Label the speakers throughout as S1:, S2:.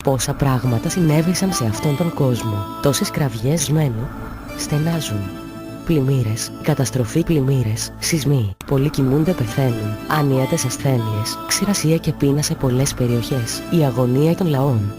S1: Πόσα πράγματα συνέβησαν σε αυτόν τον κόσμο. Τόσες κραυγές σμένου στενάζουν. Πλημμύρες, καταστροφή πλημμύρες, σεισμοί, πολλοί κοιμούνται πεθαίνουν, ανίατες ασθένειες, ξηρασία και πείνα σε πολλές περιοχές, η αγωνία των λαών.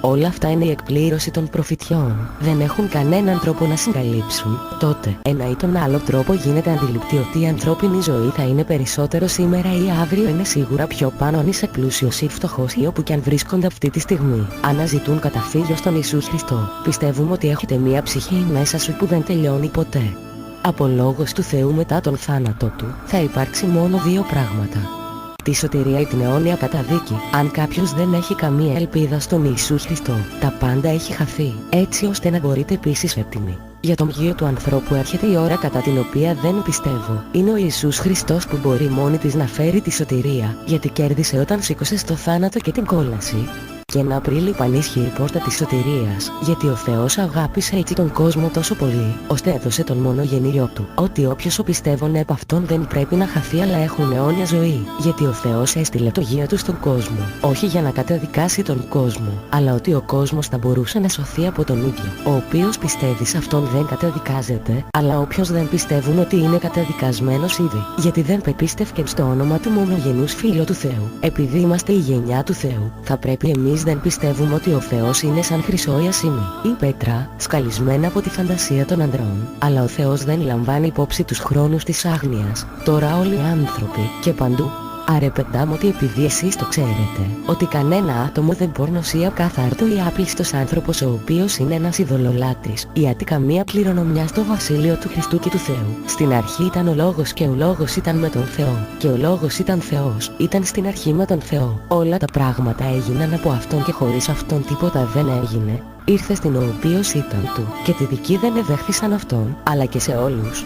S1: Όλα αυτά είναι η εκπλήρωση των προφητιών. Δεν έχουν κανέναν τρόπο να συγκαλύψουν. Τότε, ένα ή τον άλλο τρόπο γίνεται αντιληπτή ότι η ανθρώπινη ζωή θα είναι περισσότερο σήμερα ή αύριο είναι σίγουρα πιο πάνω αν είσαι πλούσιος ή φτωχός ή όπου κι αν βρίσκονται αυτή τη στιγμή. Αναζητούν καταφύγιο στον Ιησού Χριστό. Πιστεύουμε ότι έχετε μία ψυχή μέσα σου που δεν τελειώνει ποτέ. Από λόγος του Θεού μετά τον θάνατό του, θα υπάρξει μόνο δύο πράγματα. Τη σωτηρία ή την αιώνια καταδίκη. Αν κάποιος δεν έχει καμία ελπίδα στον Ιησού Χριστό, τα πάντα έχει χαθεί, έτσι ώστε να μπορείτε επίσης έτοιμοι. Για τον γιο του ανθρώπου έρχεται η ώρα κατά την οποία δεν πιστεύω. Είναι ο Ιησούς Χριστός που μπορεί μόνη της να φέρει τη σωτηρία, γιατί κέρδισε όταν σήκωσε στο θάνατο και την κόλαση. Και ένα Απρίλη πανίσχυε η πόρτα της σωτηρίας, γιατί ο Θεός αγάπησε έτσι τον κόσμο τόσο πολύ, ώστε έδωσε τον μονογεννήριό του, ότι όποιος πιστεύουν επ' αυτόν δεν πρέπει να χαθεί αλλά έχουν αιώνια ζωή, γιατί ο Θεός έστειλε το Γιο του στον κόσμο, όχι για να καταδικάσει τον κόσμο, αλλά ότι ο κόσμος θα μπορούσε να σωθεί από τον ίδιο. Ο οποίος πιστεύει σε αυτόν δεν καταδικάζεται, αλλά όποιος δεν πιστεύουν ότι είναι καταδικασμένος ήδη, γιατί δεν πεπίστευκε στο όνομα του μονογενούς Φίλου του Θεού. Επειδή είμαστε η γενιά του Θεού, θα πρέπει εμείς δεν πιστεύουμε ότι ο Θεός είναι σαν χρυσό ιασίμι ή πέτρα, σκαλισμένα από τη φαντασία των ανδρών, αλλά ο Θεός δεν λαμβάνει υπόψη τους χρόνους της άγνοιας. Τώρα όλοι οι άνθρωποι και παντού αρεπεντάμε ότι επειδή εσείς το ξέρετε, ότι κανένα άτομο δεν πορνοσία κάθαρτο ή άπλιστος άνθρωπος ο οποίος είναι ένας ειδωλολάτρης ή άτι καμία κληρονομιά στο βασίλειο του Χριστού και του Θεού. Στην αρχή ήταν ο Λόγος και ο Λόγος ήταν με τον Θεό και ο Λόγος ήταν Θεός, ήταν στην αρχή με τον Θεό. Όλα τα πράγματα έγιναν από Αυτόν και χωρίς Αυτόν τίποτα δεν έγινε. Ήρθε στην ο οποίος ήταν του και τη δική δεν εδέχθησαν Αυτόν, αλλά και σε όλους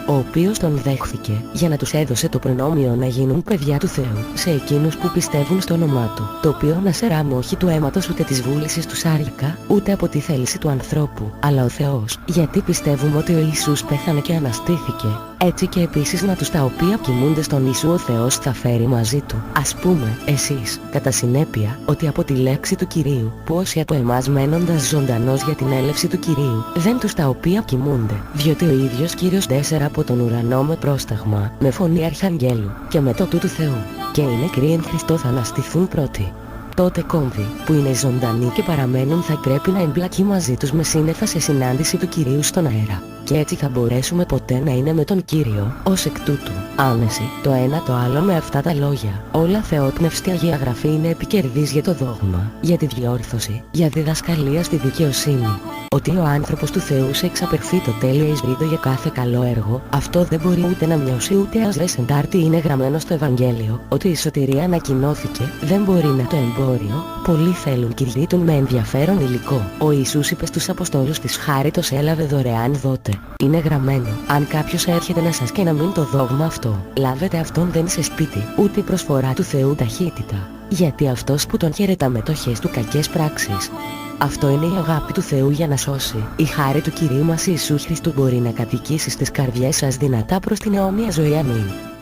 S1: ο οποίος τον δέχθηκε, για να τους έδωσε το προνόμιο να γίνουν παιδιά του Θεού, σε εκείνους που πιστεύουν στο όνομά Του, το οποίο να σεράμε όχι του αίματος ούτε της βούλησης του σάρικα, ούτε από τη θέληση του ανθρώπου, αλλά ο Θεός, γιατί πιστεύουμε ότι ο Ιησούς πέθανε και αναστήθηκε, έτσι και επίσης να τους τα οποία κοιμούνται στον Ιησού ο Θεός θα φέρει μαζί Του. Ας πούμε, εσείς, κατά συνέπεια, ότι από τη λέξη του Κυρίου, που όσοι από εμάς μένοντας ζωντανός για την έλευση του Κυρίου, δεν τους τα οποία κοιμούνται, διότι ο ίδιος Κύριος 4 από τον ουρανό με πρόσταγμα, με φωνή αρχαγγέλου και με το του Θεού, και οι νεκροί εν Χριστώ θα αναστηθούν πρώτοι. Τότε κόμβοι, που είναι ζωντανοί και παραμένουν θα πρέπει να εμπλακεί μαζί τους με σύννεφα σε συνάντηση του Κυρίου στον αέρα. Και έτσι θα μπορέσουμε ποτέ να είναι με τον Κύριο, ως εκ τούτου. Άνεση, το ένα το άλλο με αυτά τα λόγια. Όλα θεότνευστη Αγία Γραφή είναι επικερδής για το δόγμα, για τη διόρθωση, για διδασκαλία στη δικαιοσύνη. Ότι ο άνθρωπος του Θεού σε εξαπερθεί το τέλειο εισβρίδο για κάθε καλό έργο, αυτό δεν μπορεί ούτε να μειώσει ούτε ας δεσεντάρτη είναι γραμμένο στο Ευαγγέλιο, ότι η σωτηρία ανακοινώθηκε, δεν μπορεί να το εμπόριο, πολλοί θέλουν κηρύττουν με ενδιαφέρον υλικό. Ο Ιησούς είπε στους Αποστόλους της χάριτος έλαβε δωρεάν δότε. Είναι γραμμένο, αν κάποιος έρχεται να σας και να μην το δόγμα αυτό, λάβετε αυτόν δεν σε σπίτι, ούτε η προσφορά του Θεού ταχύτητα. Γιατί αυτός που τον χαιρετά μετοχές του κακές πράξεις. Αυτό είναι η αγάπη του Θεού για να σώσει. Η χάρη του Κυρίου μας Ιησού Χριστού μπορεί να κατοικήσει στις καρδιές σας δυνατά προς την αιώνια ζωή. Αμήν.